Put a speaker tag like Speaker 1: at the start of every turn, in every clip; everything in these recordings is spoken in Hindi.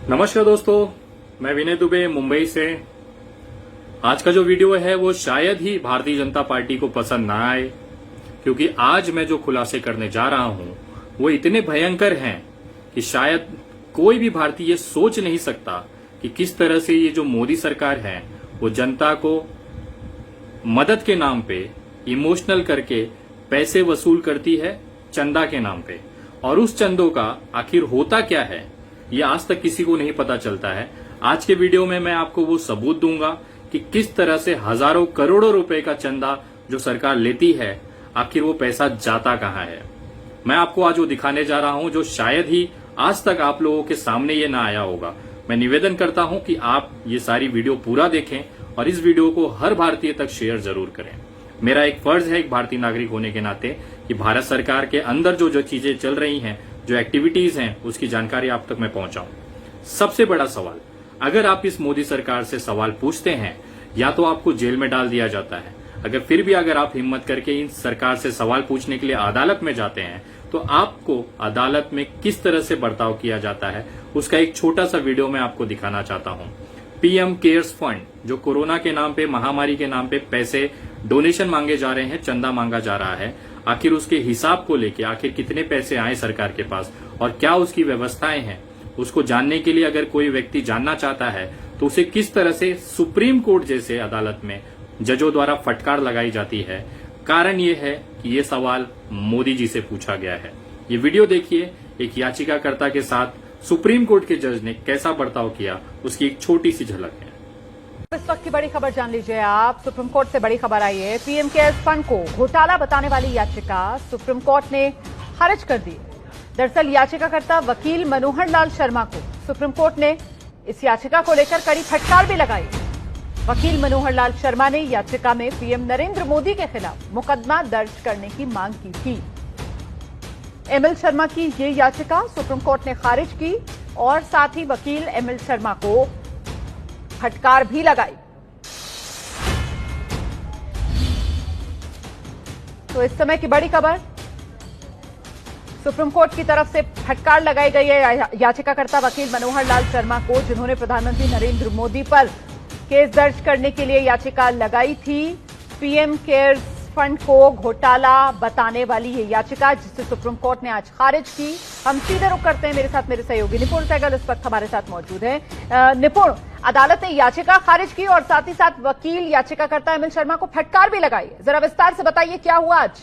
Speaker 1: नमस्कार दोस्तों, मैं विनय दुबे मुंबई से। आज का जो वीडियो है वो शायद ही भारतीय जनता पार्टी को पसंद ना आए, क्योंकि आज मैं जो खुलासे करने जा रहा हूं वो इतने भयंकर हैं कि शायद कोई भी भारतीय ये सोच नहीं सकता कि किस तरह से ये जो मोदी सरकार है वो जनता को मदद के नाम पे इमोशनल करके पैसे वसूल करती है चंदा के नाम पे। और उस चंदों का आखिर होता क्या है ये आज तक किसी को नहीं पता चलता है। आज के वीडियो में मैं आपको वो सबूत दूंगा कि किस तरह से हजारों करोड़ों रुपए का चंदा जो सरकार लेती है आखिर वो पैसा जाता कहां है। मैं आपको आज वो दिखाने जा रहा हूं जो शायद ही आज तक आप लोगों के सामने ये ना आया होगा। मैं निवेदन करता हूं कि आप ये सारी वीडियो पूरा देखें और इस वीडियो को हर भारतीय तक शेयर जरूर करें। मेरा एक फर्ज है एक भारतीय नागरिक होने के नाते कि भारत सरकार के अंदर जो चीजें चल रही हैं, जो एक्टिविटीज हैं, उसकी जानकारी आप तक मैं पहुंचाऊं। सबसे बड़ा सवाल, अगर आप इस मोदी सरकार से सवाल पूछते हैं या तो आपको जेल में डाल दिया जाता है। फिर भी अगर आप हिम्मत करके इन सरकार से सवाल पूछने के लिए अदालत में जाते हैं तो आपको अदालत में किस तरह से बर्ताव किया जाता है उसका एक छोटा सा वीडियो मैं आपको दिखाना चाहता हूं। पीएम केयर्स फंड जो कोरोना के नाम पे, महामारी के नाम पे पैसे डोनेशन मांगे जा रहे हैं, चंदा मांगा जा रहा है, आखिर उसके हिसाब को लेके आखिर कितने पैसे आए सरकार के पास और क्या उसकी व्यवस्थाएं हैं, उसको जानने के लिए अगर कोई व्यक्ति जानना चाहता है तो उसे किस तरह से सुप्रीम कोर्ट जैसे अदालत में जजों द्वारा फटकार लगाई जाती है। कारण ये है कि ये सवाल मोदी जी से पूछा गया है। ये वीडियो देखिए, एक याचिकाकर्ता के साथ सुप्रीम कोर्ट के जज ने कैसा बर्ताव किया उसकी एक छोटी सी झलक है।
Speaker 2: इस वक्त की बड़ी खबर जान लीजिए आप। सुप्रीम कोर्ट से बड़ी खबर आई है। पीएम केयर्स फंड को घोटाला बताने वाली याचिका सुप्रीम कोर्ट ने खारिज कर दी। दरअसल याचिकाकर्ता वकील मनोहर लाल शर्मा को सुप्रीम कोर्ट ने इस याचिका को लेकर कड़ी फटकार भी लगाई। वकील मनोहर लाल शर्मा ने याचिका में पीएम नरेंद्र मोदी के खिलाफ मुकदमा दर्ज करने की मांग की थी। एमएल शर्मा की ये याचिका सुप्रीम कोर्ट ने खारिज की और साथ ही वकील एमएल शर्मा को फटकार भी लगाई। तो इस समय की बड़ी खबर, सुप्रीम कोर्ट की तरफ से फटकार लगाई गई है याचिकाकर्ता वकील मनोहर लाल शर्मा को, जिन्होंने प्रधानमंत्री नरेंद्र मोदी पर केस दर्ज करने के लिए याचिका लगाई थी। पीएम केयर्स फंड को घोटाला बताने वाली ये याचिका जिसे सुप्रीम कोर्ट ने आज खारिज की। हम सीधे रुख करते हैं, मेरे साथ मेरे सहयोगी निपुण सहगल इस वक्त हमारे साथ मौजूद हैं। निपुण, अदालत ने याचिका खारिज की और साथ ही साथ वकील याचिकाकर्ता एमएल शर्मा को फटकार भी लगाई। जरा विस्तार से बताइए क्या हुआ आज।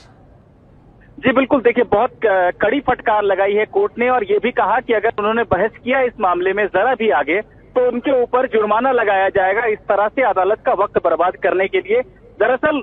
Speaker 3: जी बिल्कुल, देखिए बहुत कड़ी फटकार लगाई है कोर्ट ने और ये भी कहा कि अगर उन्होंने बहस किया इस मामले में जरा भी आगे तो उनके ऊपर जुर्माना लगाया जाएगा, इस तरह से अदालत का वक्त बर्बाद करने के लिए। दरअसल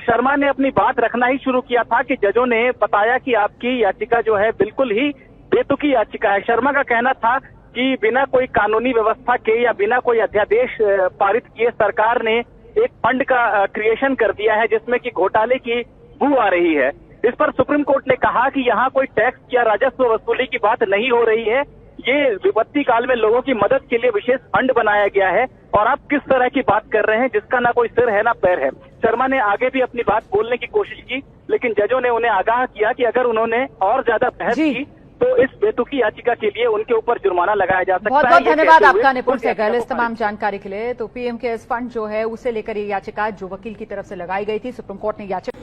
Speaker 3: शर्मा ने अपनी बात रखना ही शुरू किया था कि जजों ने बताया कि आपकी याचिका जो है बिल्कुल ही बेतुकी याचिका है। शर्मा का कहना था कि बिना कोई कानूनी व्यवस्था के या बिना कोई अध्यादेश पारित किए सरकार ने एक फंड का क्रिएशन कर दिया है जिसमें कि घोटाले की बू आ रही है। इस पर सुप्रीम कोर्ट ने कहा कि यहाँ कोई टैक्स या राजस्व वसूली की बात नहीं हो रही है, ये विपत्ति काल में लोगों की मदद के लिए विशेष फंड बनाया गया है और आप किस तरह की बात कर रहे हैं जिसका ना कोई सिर है ना पैर है। शर्मा ने आगे भी अपनी बात बोलने की कोशिश की, लेकिन जजों ने उन्हें आगाह किया कि अगर उन्होंने और ज्यादा बहस की तो इस बेतुकी याचिका के लिए उनके ऊपर जुर्माना लगाया जा सकता है।
Speaker 2: बहुत बहुत धन्यवाद आपका निपुण सहगल इस तमाम जानकारी के लिए। तो पीएम केयर्स फंड जो है उसे लेकर ये याचिका जो वकील की तरफ से लगाई गई थी, सुप्रीम कोर्ट ने याचिका।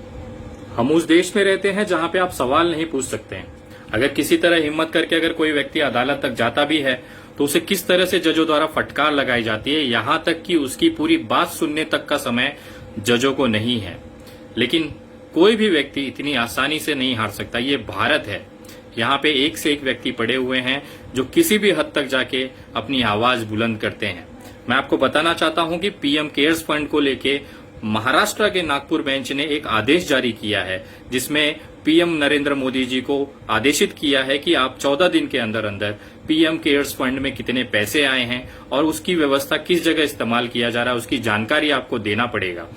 Speaker 1: हम उस देश में रहते हैं जहां पे आप सवाल नहीं पूछ सकते हैं। अगर किसी तरह हिम्मत करके अगर कोई व्यक्ति अदालत तक जाता भी है तो उसे किस तरह से जजों द्वारा फटकार लगाई जाती है, यहां तक कि उसकी पूरी बात सुनने तक का समय जजों को नहीं है। लेकिन कोई भी व्यक्ति इतनी आसानी से नहीं हार सकता। ये भारत है, यहाँ पे एक से एक व्यक्ति पड़े हुए हैं जो किसी भी हद तक जाके अपनी आवाज बुलंद करते हैं। मैं आपको बताना चाहता हूं कि पीएम केयर्स फंड को लेके महाराष्ट्र के नागपुर बेंच ने एक आदेश जारी किया है जिसमें पीएम नरेंद्र मोदी जी को आदेशित किया है कि आप 14 दिन के अंदर अंदर पीएम केयर्स फंड में कितने पैसे आए हैं और उसकी व्यवस्था किस जगह इस्तेमाल किया जा रहा है उसकी जानकारी आपको देना पड़ेगा।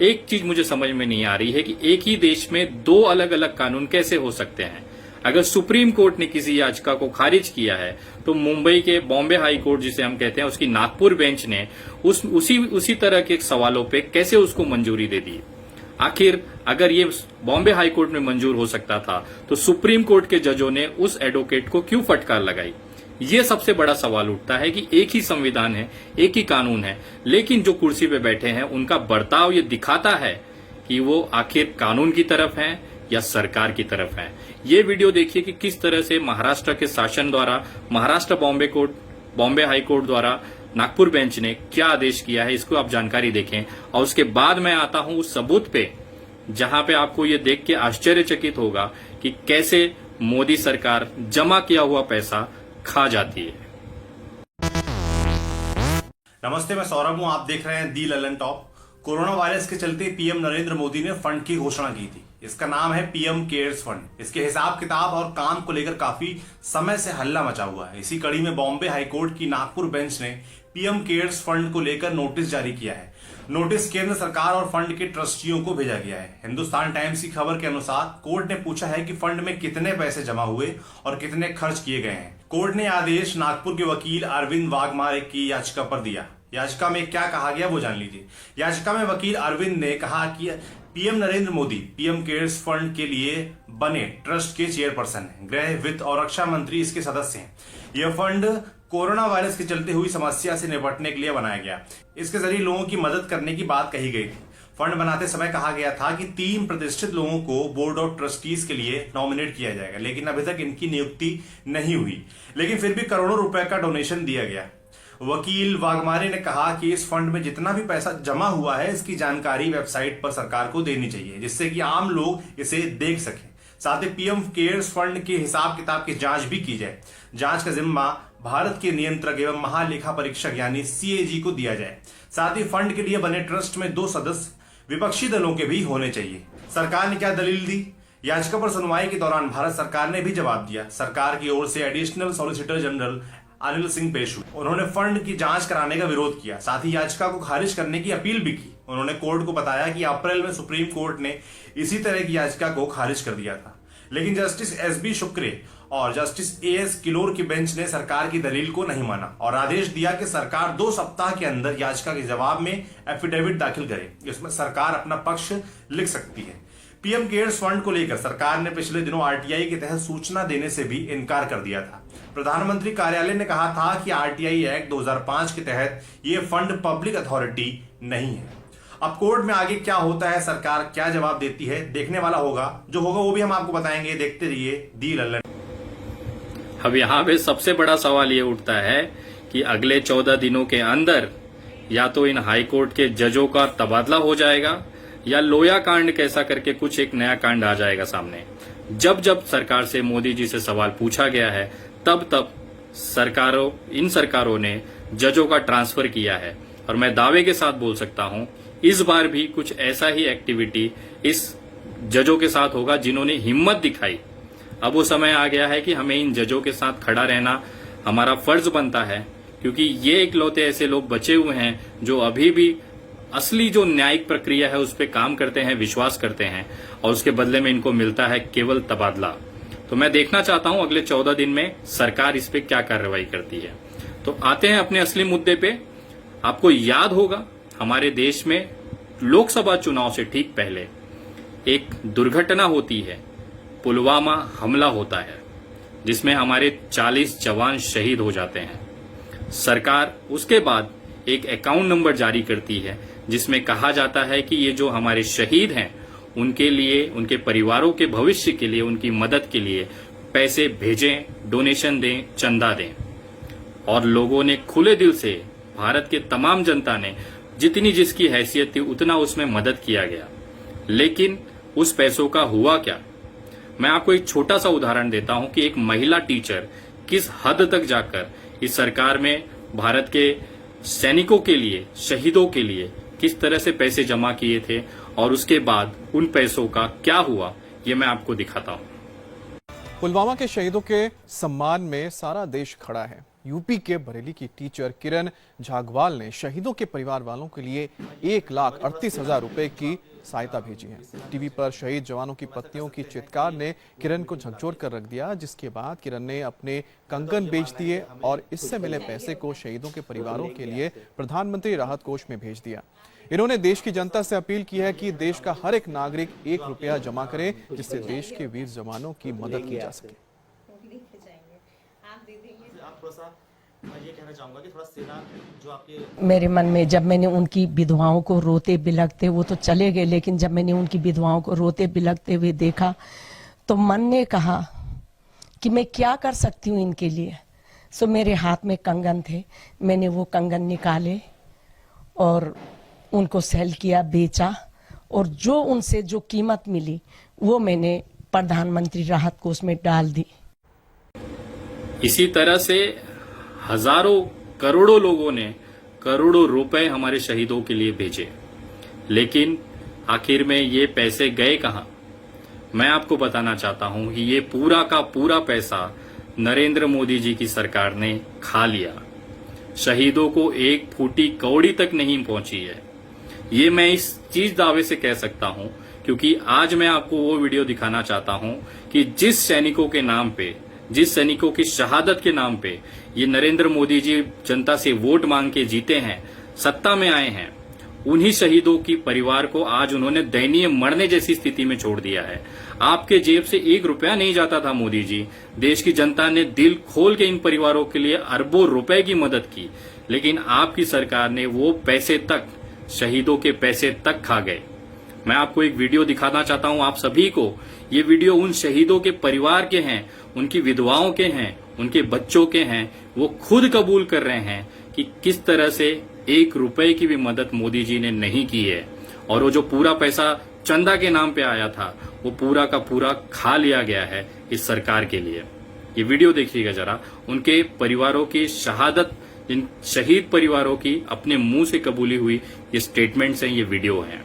Speaker 1: एक चीज मुझे समझ में नहीं आ रही है कि एक ही देश में दो अलग अलग कानून कैसे हो सकते हैं। अगर सुप्रीम कोर्ट ने किसी याचिका को खारिज किया है तो मुंबई के बॉम्बे हाई कोर्ट जिसे हम कहते हैं उसकी नागपुर बेंच ने उसी तरह के सवालों पे कैसे उसको मंजूरी दे दी। आखिर अगर ये बॉम्बे हाई कोर्ट में मंजूर हो सकता था तो सुप्रीम कोर्ट के जजों ने उस एडवोकेट को क्यों फटकार लगाई। ये सबसे बड़ा सवाल उठता है कि एक ही संविधान है, एक ही कानून है, लेकिन जो कुर्सी पे बैठे हैं उनका बर्ताव ये दिखाता है कि वो आखिर कानून की तरफ हैं या सरकार की तरफ हैं। ये वीडियो देखिए कि किस तरह से महाराष्ट्र के शासन द्वारा, महाराष्ट्र बॉम्बे हाई कोर्ट द्वारा नागपुर बेंच ने क्या आदेश किया है, इसको आप जानकारी देखें। और उसके बाद मैं आता हूं उस सबूत पे जहां पे आपको ये देख के आश्चर्यचकित होगा कि कैसे मोदी सरकार जमा किया हुआ पैसा खा जाती है।
Speaker 4: नमस्ते, मैं सौरभ हूं। आप देख रहे हैं दी ललन टॉप। कोरोना वायरस के चलते पीएम नरेंद्र मोदी ने फंड की घोषणा की थी। इसका नाम है पीएम केयर्स फंड। इसके हिसाब किताब और काम को लेकर काफी समय से हल्ला मचा हुआ है। इसी कड़ी में बॉम्बे हाईकोर्ट की नागपुर बेंच ने पीएम केयर्स फंड को लेकर नोटिस जारी किया है। नोटिस केंद्र सरकार और फंड के ट्रस्टियों को भेजा गया है। हिंदुस्तान टाइम्स की खबर के अनुसार कोर्ट ने पूछा है कि फंड में कितने पैसे जमा हुए और कितने खर्च किए गए हैं। कोर्ट ने आदेश नागपुर के वकील अरविंद वाघमारे की याचिका पर दिया। याचिका में क्या कहा गया वो जान लीजिए। याचिका में वकील अरविंद ने कहा कि PM Narendra Modi PM cares fund के लिए बने ट्रस्ट के चेयरपर्सन हैं। गृह, वित्त और रक्षा मंत्री इसके सदस्य हैं। यह फंड कोरोना वायरस के चलते हुई समस्या से निपटने के लिए बनाया गया। इसके जरिए लोगों की मदद करने की बात कही गई थी। फंड बनाते समय कहा गया था कि 3 प्रतिष्ठित लोगों को बोर्ड ऑफ ट्रस्टीज के लिए नॉमिनेट किया जाएगा, लेकिन अभी तक इनकी नियुक्ति नहीं हुई। लेकिन फिर भी करोड़ों रुपए का डोनेशन दिया गया। वकील वाघमारे ने कहा कि इस फंड में जितना भी पैसा जमा हुआ है इसकी जानकारी वेबसाइट पर सरकार को देनी चाहिए, जिससे कि आम लोग इसे देख सकें। साथ ही पीएम केयर्स फंड के हिसाब किताब की जांच भी की जाए। जांच का जिम्मा भारत के नियंत्रक एवं महालेखा परीक्षक यानी सीएजी को दिया जाए। साथ ही फंड के लिए बने ट्रस्ट में 2 सदस्य विपक्षी दलों के भी होने चाहिए। सरकार ने क्या दलील दी? याचिका पर सुनवाई के दौरान भारत सरकार ने भी जवाब दिया। सरकार की ओर से additional solicitor general Anil Singh पेश हुए। उन्होंने फंड की जांच कराने का विरोध किया। साथ ही याचिका को खारिज करने की अपील भी की। उन्होंने कोर्ट को बताया कि अप्रैल में सुप्रीम कोर्ट ने इसी तरह की याचिका को खारिज कर दिया था, लेकिन जस्टिस एसबी शुक्रे और जस्टिस एएस किलोर की बेंच ने सरकार की दलील को नहीं माना और आदेश दिया कि सरकार 2 सप्ताह के अंदर याचिका के जवाब में एफिडेविट दाखिल करे। इसमें सरकार अपना पक्ष लिख सकती है। पीएम केयर्स फंड को लेकर सरकार ने पिछले दिनों आरटीआई के तहत सूचना देने से भी इनकार कर दिया था। प्रधानमंत्री कार्यालय ने कहा था कि आरटीआई एक्ट 2005 के तहत यह फंड पब्लिक अथॉरिटी नहीं है। अब कोर्ट में आगे क्या होता है, सरकार क्या जवाब देती है, देखने वाला होगा। जो होगा वो भी हम आपको बताएंगे। देखते रहिए दी ललन।
Speaker 1: अब यहाँ पे सबसे बड़ा सवाल ये उठता है कि अगले 14 दिनों के अंदर या तो इन हाई कोर्ट के जजों का तबादला हो जाएगा या लोया कांड कैसा करके कुछ एक नया कांड आ जाएगा सामने। जब जब सरकार से मोदी जी से सवाल पूछा गया है तब इन सरकारों ने जजों का ट्रांसफर किया है। और मैं दावे के साथ बोल सकता हूं इस बार भी कुछ ऐसा ही एक्टिविटी इस जजों के साथ होगा जिन्होंने हिम्मत दिखाई। अब वो समय आ गया है कि हमें इन जजों के साथ खड़ा रहना हमारा फर्ज बनता है, क्योंकि ये इकलौते ऐसे लोग बचे हुए हैं जो अभी भी असली जो न्यायिक प्रक्रिया है उस पर काम करते हैं, विश्वास करते हैं, और उसके बदले में इनको मिलता है केवल तबादला। तो मैं देखना चाहता हूं अगले 14 दिन में सरकार इस पे क्या कार्रवाई करती है। तो आते हैं अपने असली मुद्दे पे। आपको याद होगा हमारे देश में लोकसभा चुनाव से ठीक पहले एक दुर्घटना होती है, पुलवामा हमला होता है, जिसमें हमारे 40 जवान शहीद हो जाते हैं। सरकार उसके बाद एक अकाउंट नंबर जारी करती है जिसमें कहा जाता है कि ये जो हमारे शहीद हैं उनके लिए, उनके परिवारों के भविष्य के लिए, उनकी मदद के लिए पैसे भेजें, डोनेशन दें, चंदा दें। और लोगों ने खुले दिल से, भारत के तमाम जनता ने जितनी जिसकी हैसियत थी उतना उसमें मदद किया गया। लेकिन उस पैसों का हुआ क्या? मैं आपको एक छोटा सा उदाहरण देता हूं कि एक महिला टीचर किस हद तक जाकर इस सरकार में भारत के सैनिकों के लिए, शहीदों के लिए किस तरह से पैसे जमा किए थे और उसके बाद उन पैसों का क्या हुआ, ये मैं आपको दिखाता हूं।
Speaker 5: पुलवामा के शहीदों के सम्मान में सारा देश खड़ा है। यूपी के बरेली की टीचर किरण झागवाल ने शहीदों के परिवार वालों के लिए 1,38,000 रुपए की सहायता भेजी है। टीवी पर शहीद जवानों की पत्नियों की चित्कार ने किरण को झकझोर कर रख दिया, जिसके बाद किरण ने अपने कंगन बेच दिए और इससे मिले पैसे को शहीदों के परिवारों के लिए प्रधानमंत्री राहत कोष में भेज दिया। इन्होंने देश की जनता से अपील की है कि देश का हर एक नागरिक 1 रुपया जमा करे, जिससे देश के वीर जवानों की मदद की जा सके।
Speaker 6: थोड़ा सा मैं ये कहना चाहूँगा कि थोड़ा सेना जो आपके
Speaker 7: मेरे मन में जब मैंने उनकी विधवाओं को रोते बिलखते, वो तो चले गए, लेकिन जब मैंने उनकी विधवाओं को रोते बिलखते हुए देखा तो मन ने कहा कि मैं क्या कर सकती हूँ इनके लिए। सो मेरे हाथ में कंगन थे, मैंने वो कंगन निकाले और उनको सेल किया, बेचा, और जो उनसे जो कीमत मिली वो मैंने प्रधानमंत्री राहत कोष में डाल दी।
Speaker 1: इसी तरह से हजारों करोड़ों लोगों ने करोड़ों रुपए हमारे शहीदों के लिए भेजे, लेकिन आखिर में ये पैसे गए कहां? मैं आपको बताना चाहता हूं कि ये पूरा का पूरा पैसा नरेंद्र मोदी जी की सरकार ने खा लिया। शहीदों को एक फूटी कौड़ी तक नहीं पहुंची है। ये मैं इस चीज दावे से कह सकता हूं क्योंकि आज मैं आपको वो वीडियो दिखाना चाहता हूं कि जिस सैनिकों के नाम पे, जिस सैनिकों की शहादत के नाम पे ये नरेंद्र मोदी जी जनता से वोट मांग के जीते हैं, सत्ता में आए हैं, उन्हीं शहीदों की परिवार को आज उन्होंने दयनीय मरने जैसी स्थिति में छोड़ दिया है। आपके जेब से 1 रुपया नहीं जाता था मोदी जी। देश की जनता ने दिल खोल के इन परिवारों के लिए अरबों रुपए की मदद की, लेकिन आपकी सरकार ने वो पैसे तक, शहीदों के पैसे तक खा गए। मैं आपको एक वीडियो दिखाना चाहता हूं आप सभी को। ये वीडियो उन शहीदों के परिवार के हैं, उनकी विधवाओं के हैं, उनके बच्चों के हैं। वो खुद कबूल कर रहे हैं कि किस तरह से 1 रुपए की भी मदद मोदी जी ने नहीं की है, और वो जो पूरा पैसा चंदा के नाम पे आया था वो पूरा का पूरा खा लिया गया है इस सरकार के लिए। ये वीडियो देखिएगा जरा, उनके परिवारों की शहादत, इन शहीद परिवारों की अपने मुंह से कबूली हुई ये स्टेटमेंट्स हैं, ये वीडियो हैं।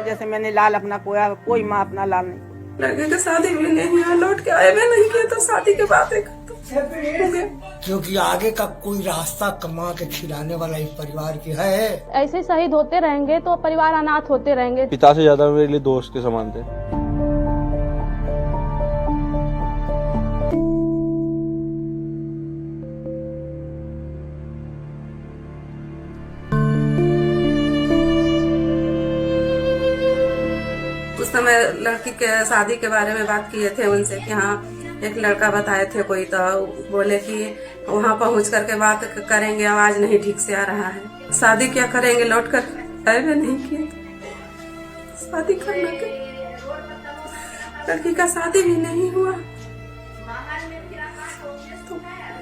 Speaker 8: जैसे मैंने लाल अपना खोया, कोई माँ अपना लाल नहीं।
Speaker 9: लड़के की शादी भी नहीं हुआ, लौट के आए भी नहीं किए, तो शादी के बाद
Speaker 10: क्योंकि आगे का कोई रास्ता कमा के खिलाने वाला इस परिवार की है।
Speaker 11: ऐसे शहीद होते रहेंगे तो परिवार अनाथ होते रहेंगे।
Speaker 12: पिता से ज्यादा मेरे लिए दोस्त के समान थे।
Speaker 9: उस समय लड़की के शादी के बारे में बात किए थे उनसे कि हाँ एक लड़का बताए थे कोई, तो बोले कि वहाँ पहुँच करके बात करेंगे, आवाज नहीं ठीक से आ रहा है। शादी क्या करेंगे, लौट कर आए भी नहीं किए, शादी करना के लड़की का शादी भी नहीं हुआ,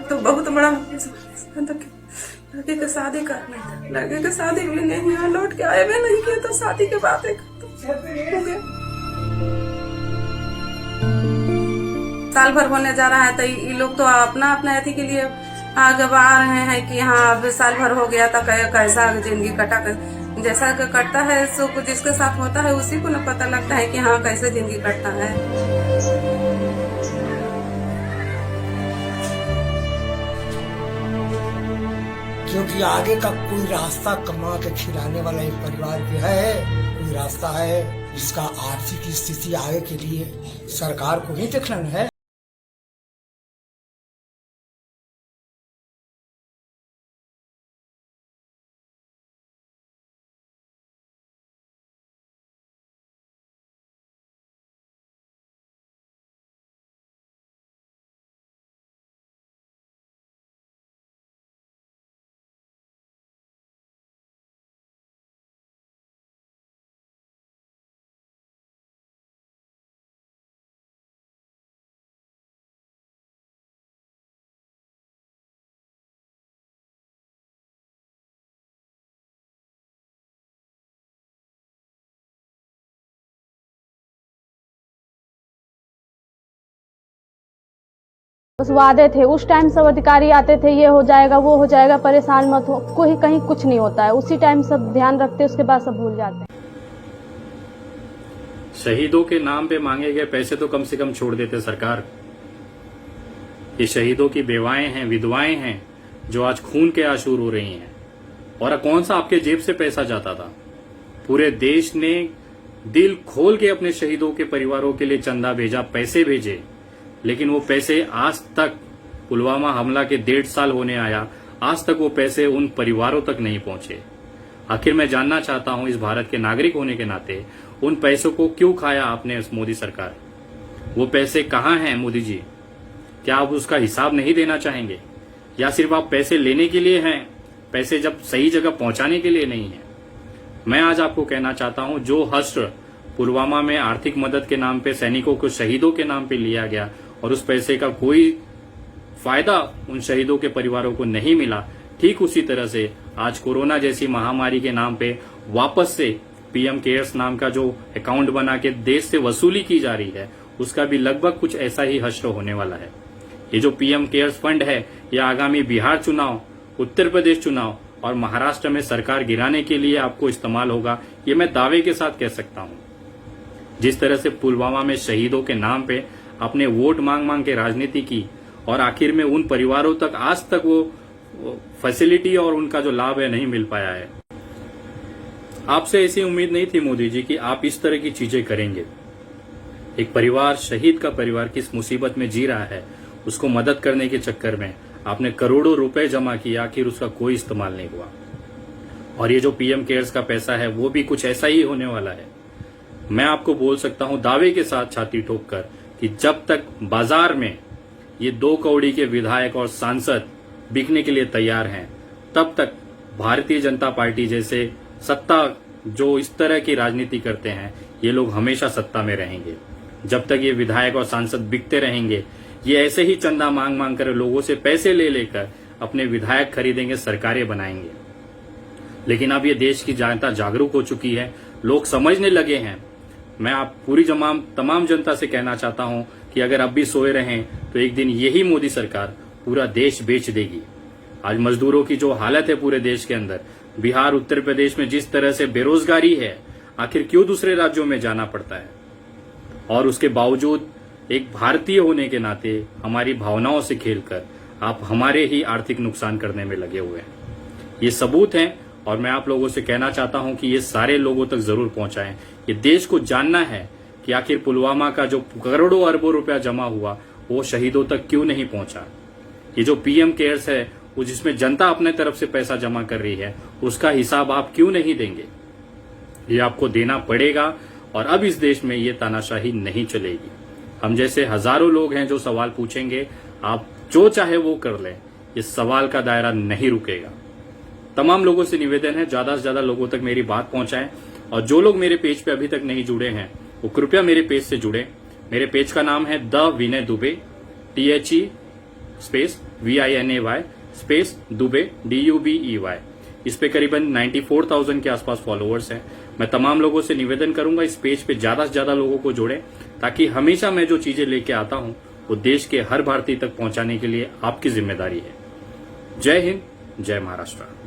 Speaker 9: तो बहुत बड़ा लड़की का शादी करना था। लड़के की शादी भी नहीं हुआ, लौट के आए भी नहीं किए, तो शादी के बाद हो गया। साल भर होने जा रहा है, तो ये लोग तो अपना अपना अति के लिए आगे बढ़ा रहे हैं कि हाँ अब साल भर हो गया तो कैसा जिंदगी कटा, जैसा कटता है सो जिसके साथ होता है उसी को न पता लगता है कि हाँ कैसे जिंदगी कटता है।
Speaker 10: क्योंकि आगे का कोई रास्ता कमा के खिलाने वाला इस परिवार की है, कोई रास्ता है जिसका आर्थिक स्थिति आगे के लिए सरकार को नहीं देखना है।
Speaker 11: बस वादे थे, उस टाइम सब अधिकारी आते थे, ये हो जाएगा वो हो जाएगा, परेशान मत हो, कोई कहीं कुछ नहीं होता है। उसी टाइम सब ध्यान रखते, उसके बाद सब भूल जाते हैं।
Speaker 1: शहीदों के नाम पे मांगे गए पैसे तो कम से कम छोड़ देते सरकार। ये शहीदों की बेवाएं हैं, विधवाएं हैं जो आज खून के आंसू रो रही हैं। और कौन सा आपके जेब से पैसा जाता था? पूरे देश ने दिल खोल के अपने शहीदों के परिवारों के लिए चंदा भेजा, पैसे भेजे, लेकिन वो पैसे आज तक, पुलवामा हमला के 1.5 साल होने आया, आज तक वो पैसे उन परिवारों तक नहीं पहुंचे। आखिर मैं जानना चाहता हूं, इस भारत के नागरिक होने के नाते उन पैसों को क्यों खाया आपने, इस मोदी सरकार? वो पैसे कहां हैं मोदी जी? क्या आप उसका हिसाब नहीं देना चाहेंगे, या सिर्फ आप पैसे लेने के लिए हैं, पैसे जब सही जगह पहुंचाने के लिए नहीं है? मैं आज आपको कहना चाहता हूं, जो हश्र पुलवामा में आर्थिक मदद के नाम पे सैनिकों को शहीदों के नाम पे लिया गया और उस पैसे का कोई फायदा उन शहीदों के परिवारों को नहीं मिला, ठीक उसी तरह से आज कोरोना जैसी महामारी के नाम पे वापस से पीएम केयर्स नाम का जो अकाउंट बना के देश से वसूली की जा रही है, उसका भी लगभग कुछ ऐसा ही हश्र होने वाला है। ये जो पीएम केयर्स फंड है, यह आगामी बिहार चुनाव, उत्तर प्रदेश चुनाव और महाराष्ट्र में सरकार गिराने के लिए आपको इस्तेमाल होगा, ये मैं दावे के साथ कह सकता हूं। जिस तरह से पुलवामा में शहीदों के नाम पे आपने वोट मांग मांग के राजनीति की और आखिर में उन परिवारों तक आज तक वो फैसिलिटी और उनका जो लाभ है नहीं मिल पाया है। आपसे ऐसी उम्मीद नहीं थी मोदी जी कि आप इस तरह की चीजें करेंगे। एक परिवार, शहीद का परिवार किस मुसीबत में जी रहा है, उसको मदद करने के चक्कर में आपने करोड़ों रुपए जमा किया, आखिर उसका कोई इस्तेमाल नहीं हुआ। और ये जो पीएम केयर्स का पैसा है, वो भी कुछ ऐसा ही होने वाला है। मैं आपको बोल सकता हूं दावे के साथ, छाती ठोक कर, कि जब तक बाजार में ये 2 कौड़ी के विधायक और सांसद बिकने के लिए तैयार हैं, तब तक भारतीय जनता पार्टी जैसे सत्ता जो इस तरह की राजनीति करते हैं, ये लोग हमेशा सत्ता में रहेंगे। जब तक ये विधायक और सांसद बिकते रहेंगे, ये ऐसे ही चंदा मांग मांग कर लोगों से पैसे ले लेकर अपने विधायक खरीदेंगे, सरकारें बनाएंगे। लेकिन अब ये देश की जनता जागरूक हो चुकी है, लोग समझने लगे हैं। मैं आप पूरी तमाम जनता से कहना चाहता हूं कि अगर अब भी सोए रहें तो एक दिन यही मोदी सरकार पूरा देश बेच देगी। आज मजदूरों की जो हालत है पूरे देश के अंदर, बिहार, उत्तर प्रदेश में जिस तरह से बेरोजगारी है, आखिर क्यों दूसरे राज्यों में जाना पड़ता है? और उसके बावजूद एक भारतीय होने के नाते हमारी भावनाओं से खेलकर आप हमारे ही आर्थिक नुकसान करने में लगे हुए हैं। ये सबूत हैं और मैं आप लोगों से कहना चाहता हूं कि ये सारे लोगों तक जरूर पहुंचाएं। ये देश को जानना है कि आखिर पुलवामा का जो करोड़ों अरबों रुपया जमा हुआ, वो शहीदों तक क्यों नहीं पहुंचा। ये जो पीएम केयर्स है, वो जिसमें जनता अपने तरफ से पैसा जमा कर रही है, उसका हिसाब आप क्यों नहीं देंगे? ये आपको देना पड़ेगा। और अब इस देश में ये तानाशाही नहीं चलेगी। हम जैसे हजारों लोग हैं जो सवाल पूछेंगे, आप जो चाहे वो कर लें, इस सवाल का दायरा नहीं रुकेगा। तमाम लोगों से निवेदन है, ज्यादा से ज्यादा लोगों तक मेरी बात पहुंचाएं। और जो लोग मेरे पेज पे अभी तक नहीं जुड़े हैं, वो कृपया मेरे पेज से जुड़े। मेरे पेज का नाम है the Vinay Dubey, THE space VINAY space Dubey DUBEY। इस पे करीबन 94,000 के आसपास फॉलोअर्स हैं। मैं तमाम लोगों से निवेदन करूंगा, इस पेज पे ज्यादा से ज्यादा लोगों को जोड़ें, ताकि हमेशा मैं जो चीजें लेके आता हूं वो देश के हर भारतीय तक पहुंचाने के लिए आपकी जिम्मेदारी है। जय हिंद, जय महाराष्ट्र।